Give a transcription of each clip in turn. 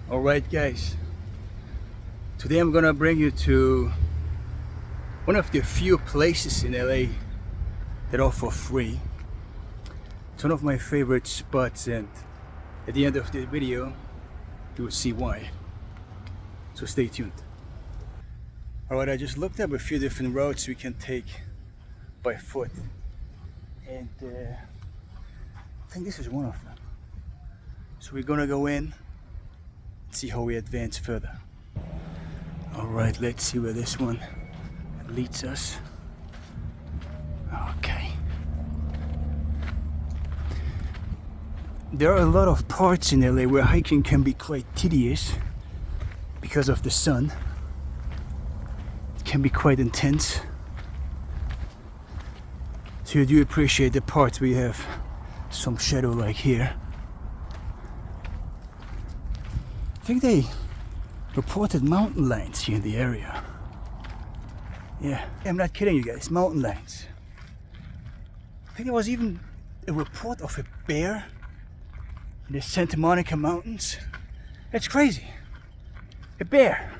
Alright guys, today I'm gonna bring you to one of the few places in LA that offer free. It's one of my favorite spots, and at the end of the video you will see why. So stay tuned. Alright, I just looked up a few different routes we can take by foot, and I think this is one of them. So we're gonna go in and see how we advance further. Alright, let's see where this one leads us. Okay. There are a lot of parts in LA where hiking can be quite tedious because of the sun. It can be quite intense. So you do appreciate the parts where you have some shadow, like here. I think they reported mountain lions here in the area. Yeah, I'm not kidding you guys, mountain lions. I think there was even a report of a bear in the Santa Monica Mountains. That's crazy. A bear.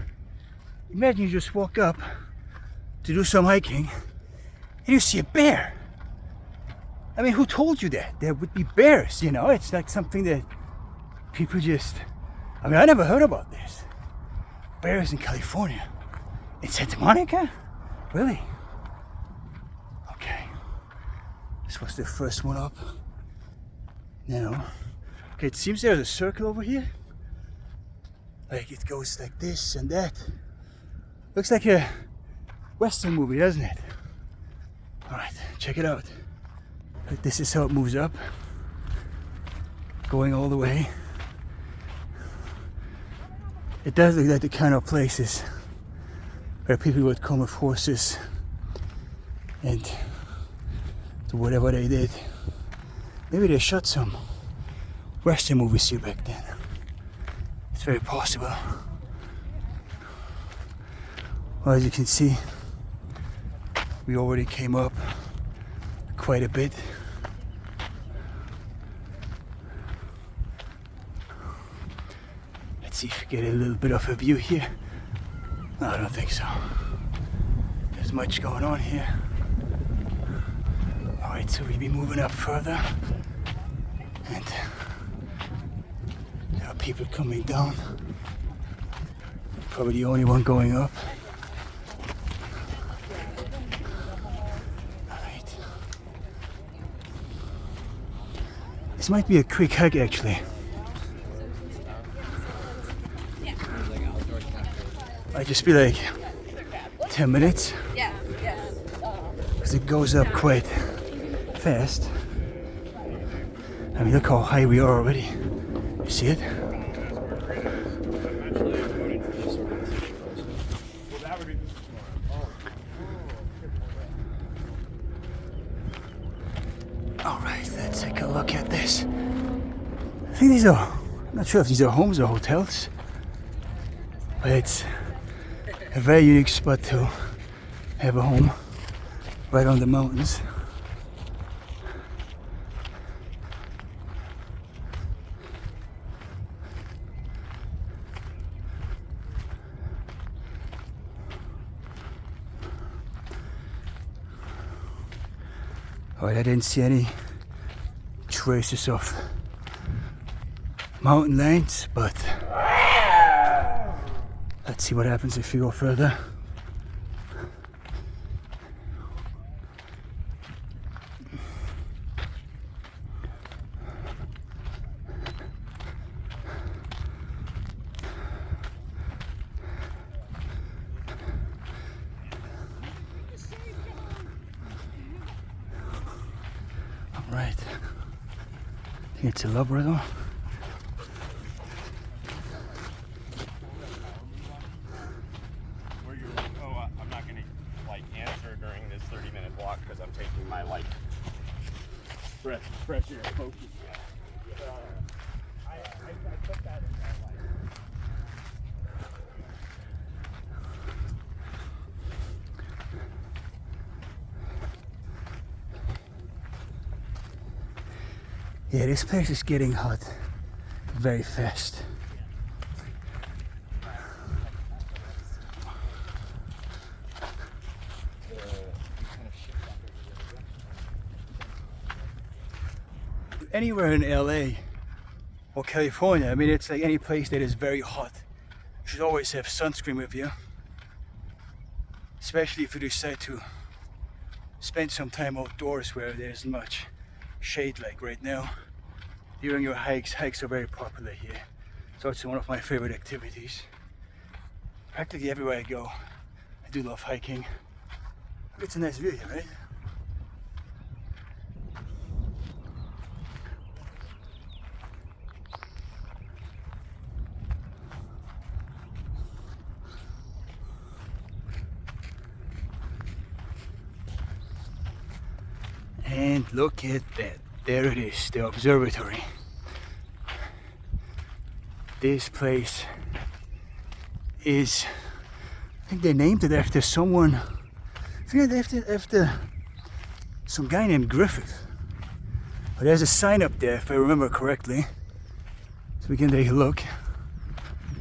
Imagine you just walk up to do some hiking and you see a bear. I mean, who told you that there would be bears? You know, it's like something that people just... I mean, I never heard about this. Bears in California. In Santa Monica? Really? Okay. This was the first one up. Now, okay, it seems there's a circle over here. Like it goes like this and that. Looks like a Western movie, doesn't it? Alright, check it out. This is how it moves up. Going all the way. It does look like the kind of places where people would come with horses and do whatever they did. Maybe they shot some Western movies here back then. It's very possible. Well, as you can see, we already came up quite a bit. Let's see if we get a little bit of a view here. No, I don't think so. There's much going on here. Alright, so we'll be moving up further. And there are people coming down. Probably the only one going up. Alright. This might be a quick hike actually. Might just be like 10 minutes. Because it goes up quite fast. I mean, look how high we are already. You see it? Alright, let's take a look at this. I think these are, I'm not sure if these are homes or hotels, but it's a very unique spot to have a home right on the mountains. Alright, I didn't see any traces of mountain lions, but let's see what happens if we go further. Alright, I think it's a Labrador. Fresh air focus. I put that in that light. Yeah, this place is getting hot very fast. anywhere in LA or California, I mean, it's like any place that is very hot. You should always have sunscreen with you, especially if you decide to spend some time outdoors where there isn't much shade like right now. During your hikes are very popular here, so it's one of my favorite activities. Practically everywhere I go, I do love hiking. It's a nice view here, right? And look at that, there it is, the observatory. This place is, I think they named it after someone, I think after some guy named Griffith. But there's a sign up there if I remember correctly. So we can take a look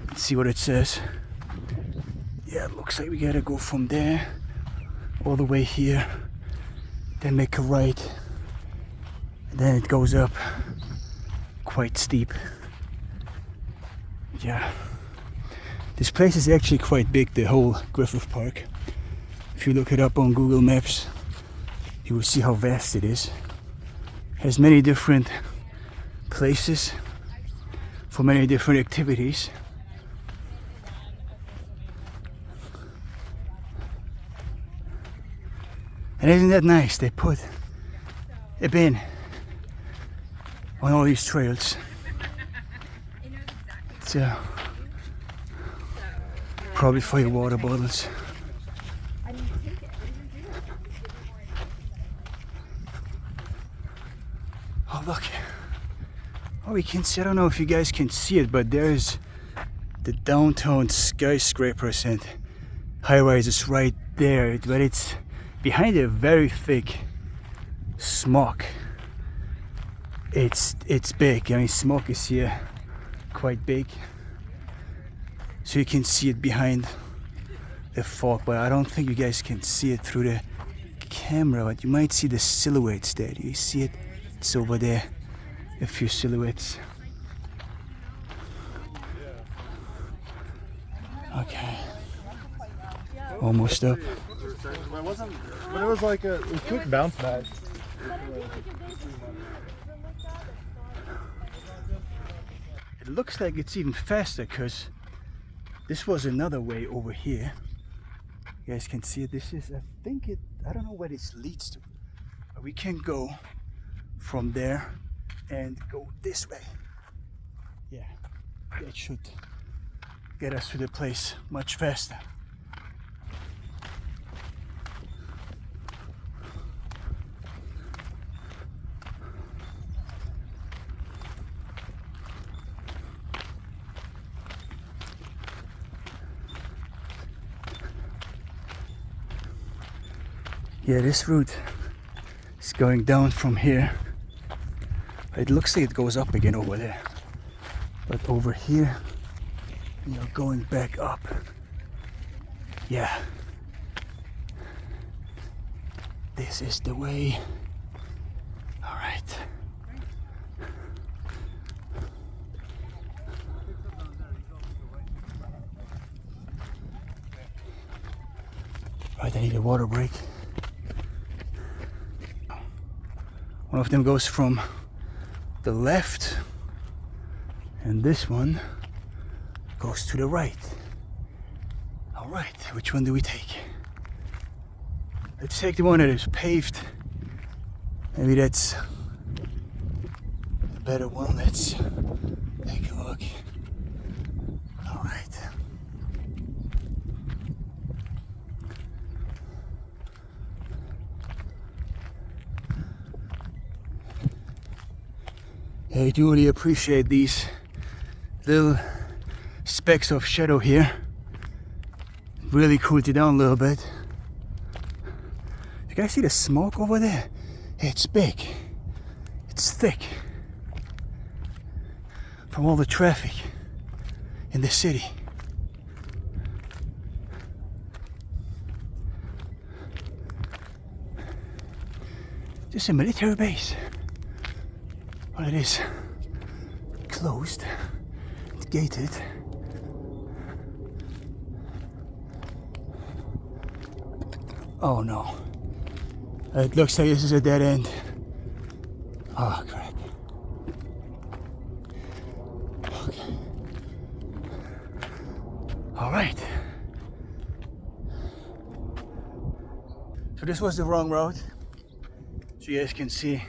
and see what it says. Yeah, it looks like we gotta go from there all the way here. Then make a right, and then it goes up quite steep. Yeah, this place is actually quite big, the whole Griffith Park. If you look it up on Google Maps, you will see how vast it is. It has many different places for many different activities. And isn't that nice? They put a bin on all these trails. It's probably for your water bottles. Oh look, oh we can see, I don't know if you guys can see it, but there's the downtown skyscrapers and high-rises right there, but it's behind a very thick smog. It's big. I mean, smog is here quite big, so you can see it behind the fog, but I don't think you guys can see it through the camera, but you might see the silhouettes there. Do you see it? It's over there, a few silhouettes. Okay, almost up. But it was like a quick bounce back. It looks like it's even faster because this was another way over here. You guys can see it. This is, I don't know where this leads to, but we can go from there and go this way. Yeah, that should get us to the place much faster. Yeah, this route is going down from here. It looks like it goes up again over there. But over here, we are going back up. Yeah. This is the way. All right. Right, I need a water break. One of them goes from the left, and this one goes to the right. All right, which one do we take? Let's take the one that is paved. Maybe that's the better one. Let's take a look. All right. I do really appreciate these little specks of shadow here. Really cooled it down a little bit. You guys see the smoke over there? It's big. It's thick. From all the traffic in the city. Just a military base. Well, it is closed, it's gated. Oh no, it looks like this is a dead end. Oh crap. Okay. All right. So this was the wrong road. So you guys can see,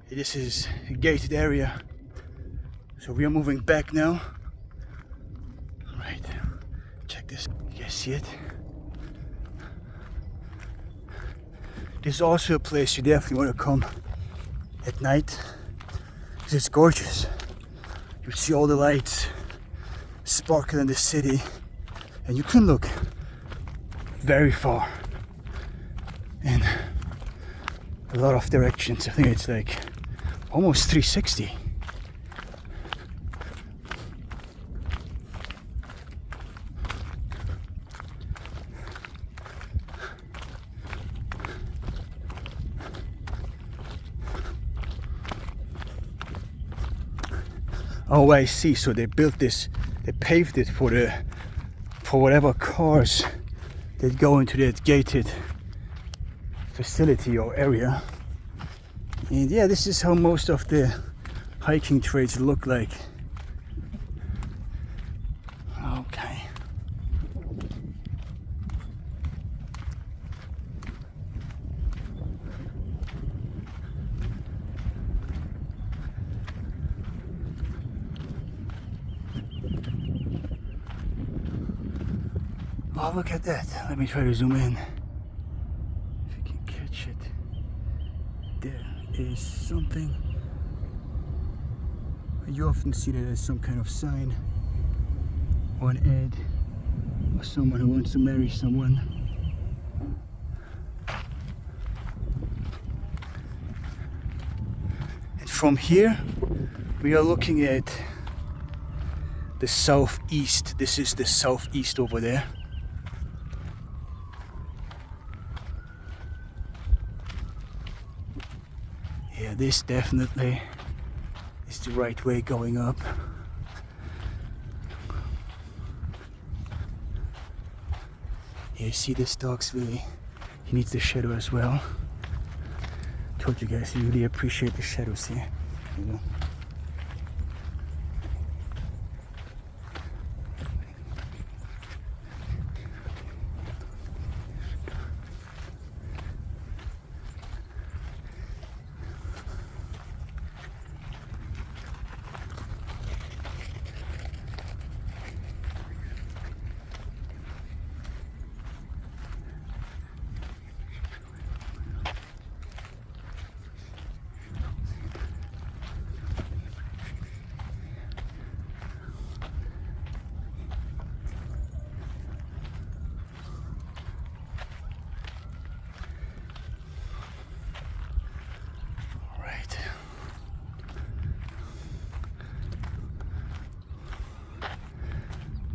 this is a gated area. So we are moving back now. All right, check this. You guys see it? This is also a place you definitely want to come at night, because it's gorgeous. You see all the lights sparkle in the city, and you can look very far in a lot of directions. I think it's like almost 360. Oh, I see. So they built this, they paved it for whatever cars that go into that gated facility or area. And yeah, this is how most of the hiking trails look like. Okay. Oh, look at that. Let me try to zoom in. If you can catch it. There is something. You often see that as some kind of sign or an ad or someone who wants to marry someone. And from here, we are looking at the southeast. This is the southeast over there. Yeah, this definitely is the right way going up. Here you see this dog's really, he needs the shadow as well. Told you guys, I really appreciate the shadows here. You know.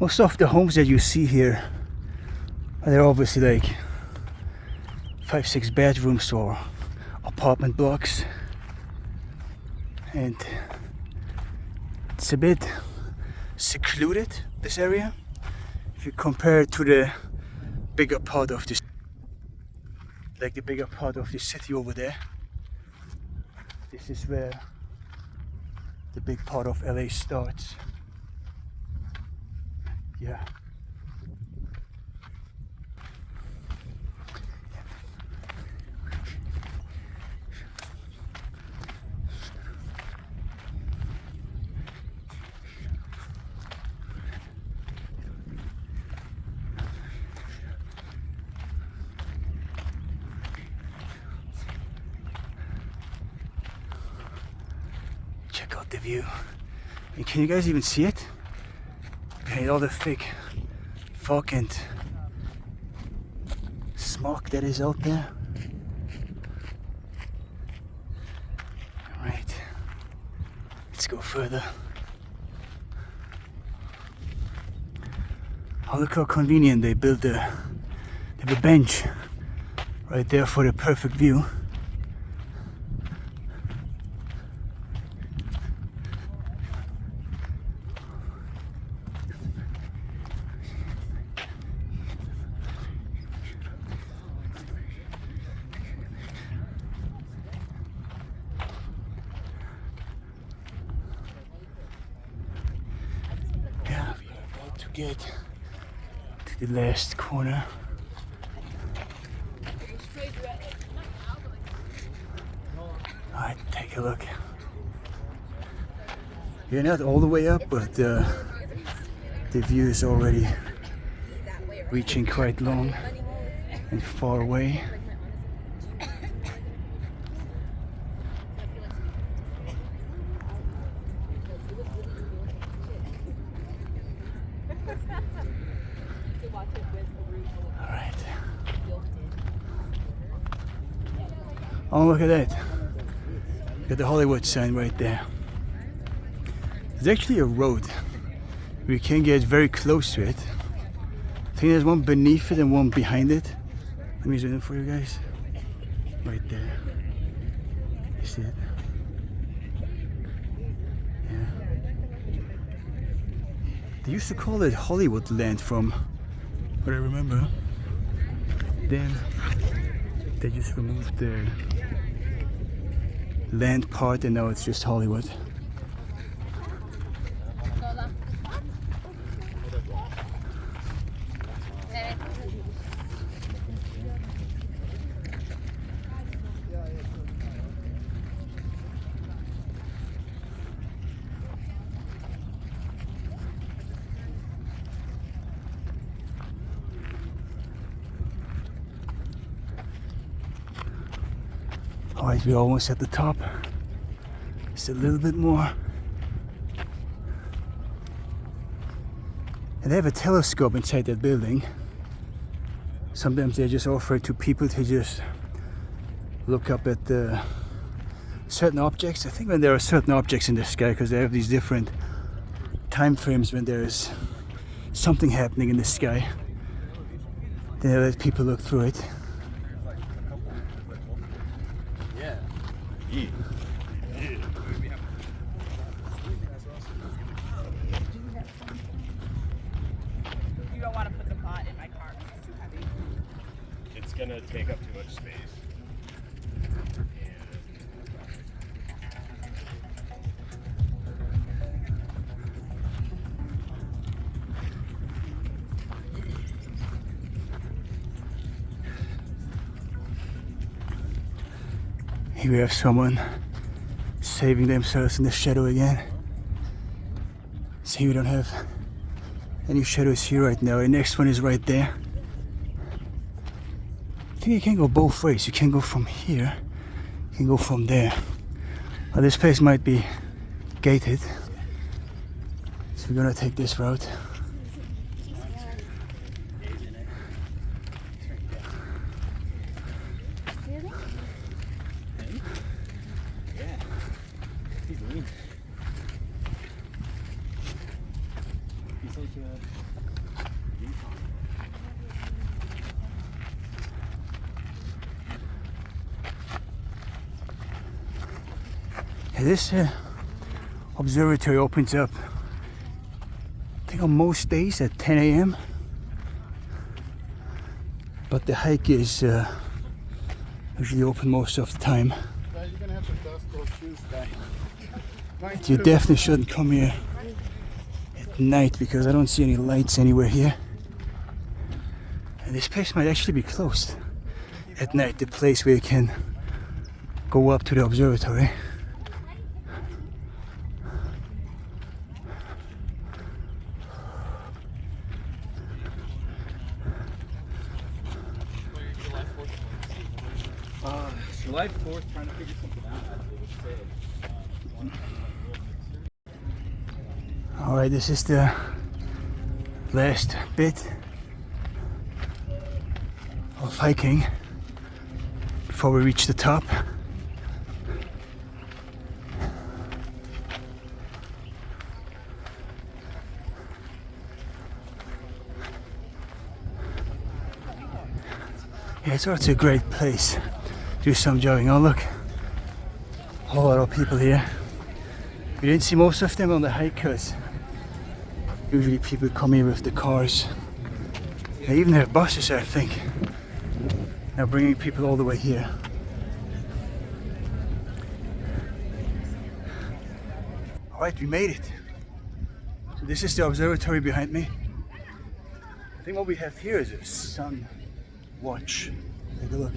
Most of the homes that you see here, they're obviously like 5-6 bedrooms or apartment blocks, and it's a bit secluded, this area, if you compare it to the bigger part of this, like the bigger part of the city over there. This is where the big part of LA starts. Yeah. Check out the view. And can you guys even see it? Okay, all the thick fog and smoke that is out there. Alright, let's go further. Oh, look how convenient they built they have a bench right there for the perfect view. to get to the last corner. Alright, take a look. You're not all the way up, but the view is already reaching quite long and far away. Alright. Oh, look at that. Look at the Hollywood sign right there. There's actually a road. We can get very close to it. I think there's one beneath it and one behind it. Let me zoom in for you guys. Right there. You see it? Yeah. They used to call it Hollywood Land from what I remember. Then they just removed the land part and now it's just Hollywood. Alright, we're almost at the top. Just a little bit more. And they have a telescope inside that building. Sometimes they just offer it to people to just look up at the certain objects. I think when there are certain objects in the sky, because they have these different time frames when there's something happening in the sky, then they let people look through it. You don't want to put the pot in my car because it's too heavy. It's gonna take up too much space. Here we have someone saving themselves in the shadow again. See, we don't have any shadows here right now. The next one is right there. I think you can go both ways. You can go from here, you can go from there. Well, this place might be gated, so we're gonna take this route. This observatory opens up, I think, on most days at 10 a.m. But the hike is usually open most of the time. You're gonna have to dust those shoes down. You definitely shouldn't come here at night because I don't see any lights anywhere here. And this place might actually be closed at night, the place where you can go up to the observatory. July 4th, trying to figure something out. Alright, this is the last bit of hiking before we reach the top. Yeah, it's also a great place. Do some jogging. Oh look, a whole lot of people here. We didn't see most of them on the hike because usually people come here with the cars. They even have buses, I think. Now bringing people all the way here. Alright, we made it. So this is the observatory behind me. I think what we have here is a sun watch. Take a look.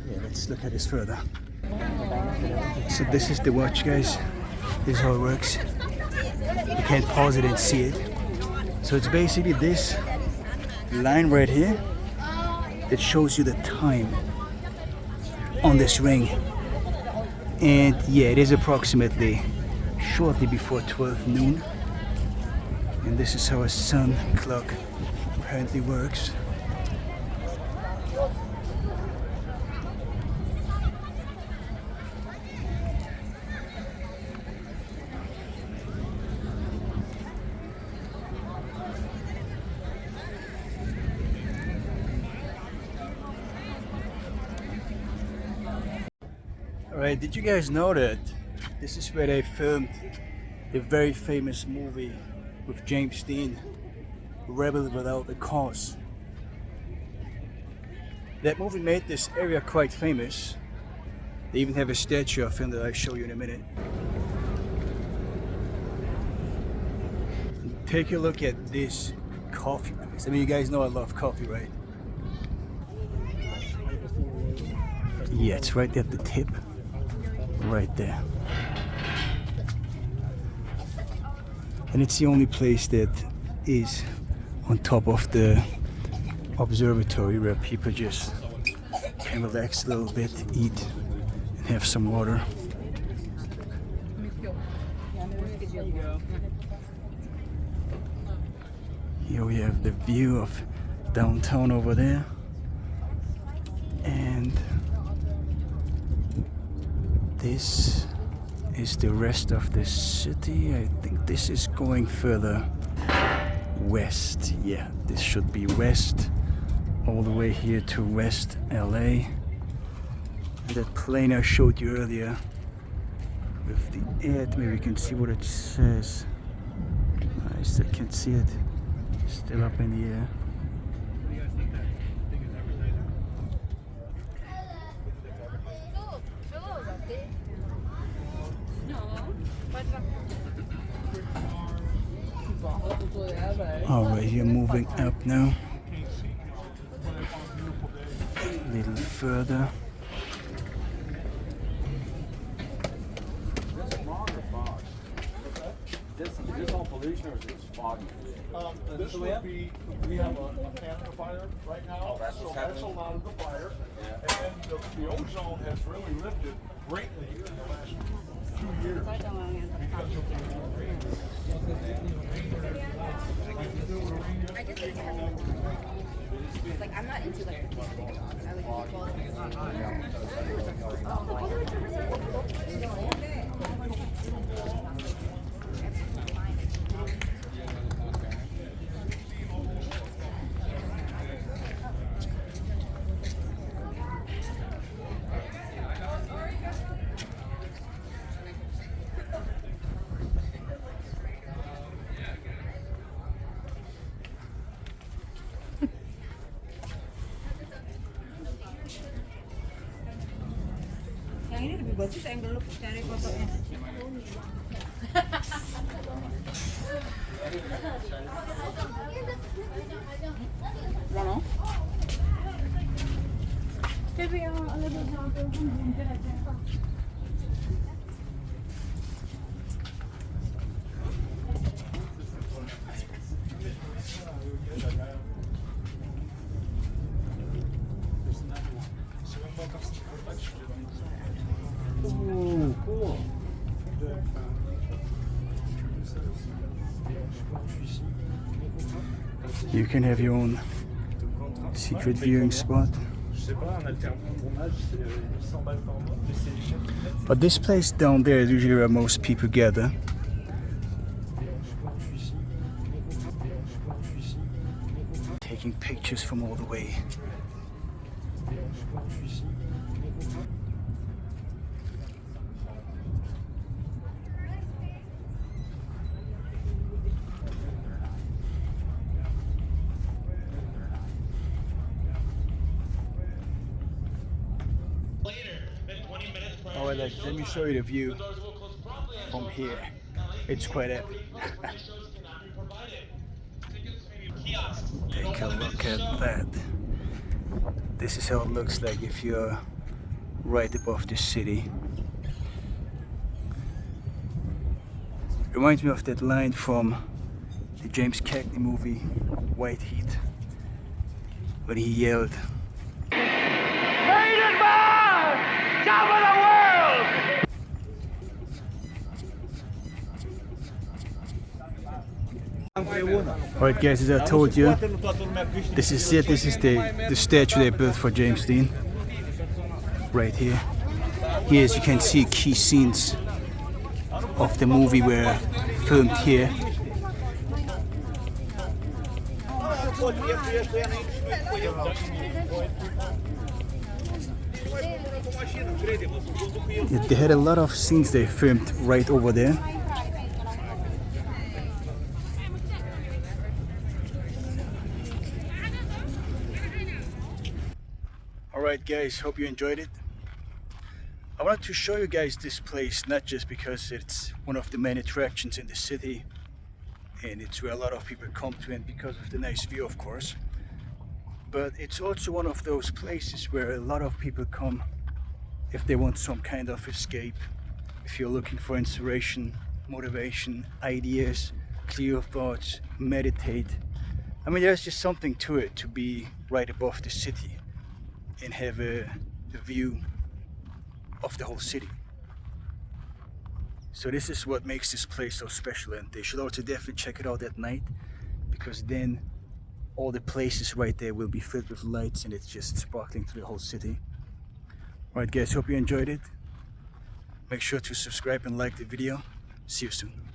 Yeah, let's look at this further. So this is the watch, guys. This is how it works. You can't pause it and see it. So it's basically this line right here that shows you the time on this ring. And yeah, it is approximately shortly before 12 noon. And this is how a sun clock apparently works. Alright, did you guys know that this is where they filmed the very famous movie with James Dean, Rebel Without a Cause? That movie made this area quite famous. They even have a statue of him that I'll show you in a minute. Take a look at this coffee place. I mean, you guys know I love coffee, right? Yeah, it's right at the tip. Right there. And it's the only place that is on top of the observatory where people just can relax a little bit, eat, and have some water. Here we have the view of downtown over there. And this is the rest of the city. I think this is going further west. Yeah, this should be west, all the way here to West LA. And that plane I showed you earlier with the ad, maybe you can see what it says. I still can't see it. Still up in the air. Alright, you're moving up now. A little further. This all pollution or is it foggy? This would be, we have a Canada fire right now, so that's a lot of the fire. And then the ozone has really lifted greatly in the last 2 years. It's like I'm not into like the big dogs. I like people. Yang ini lebih bagus yang dulu cari fotonya. Mana? Tapi yang lebih bagus. Ooh, cool. You can have your own secret viewing spot. But this place down there is usually where most people gather. Taking pictures from all the way. Oh, let me show you the view from here. It's quite epic. Take a look at that. This is how it looks like if you're right above the city. Reminds me of that line from the James Cagney movie White Heat, when he yelled, Alright guys, as I told you, this is it. This is the statue they built for James Dean. Right here. Here, as you can see, key scenes of the movie were filmed here. Yeah, they had a lot of scenes they filmed right over there. Alright guys, hope you enjoyed it. I wanted to show you guys this place, not just because it's one of the main attractions in the city and it's where a lot of people come to, and because of the nice view of course, but it's also one of those places where a lot of people come if they want some kind of escape, if you're looking for inspiration, motivation, ideas, clear thoughts, meditate. I mean, there's just something to it, to be right above the city and have a view of the whole city. So this is what makes this place so special, and they should also definitely check it out at night, because then all the places right there will be filled with lights and it's just sparkling through the whole city. Alright guys, hope you enjoyed it. Make sure to subscribe and like the video. See you soon.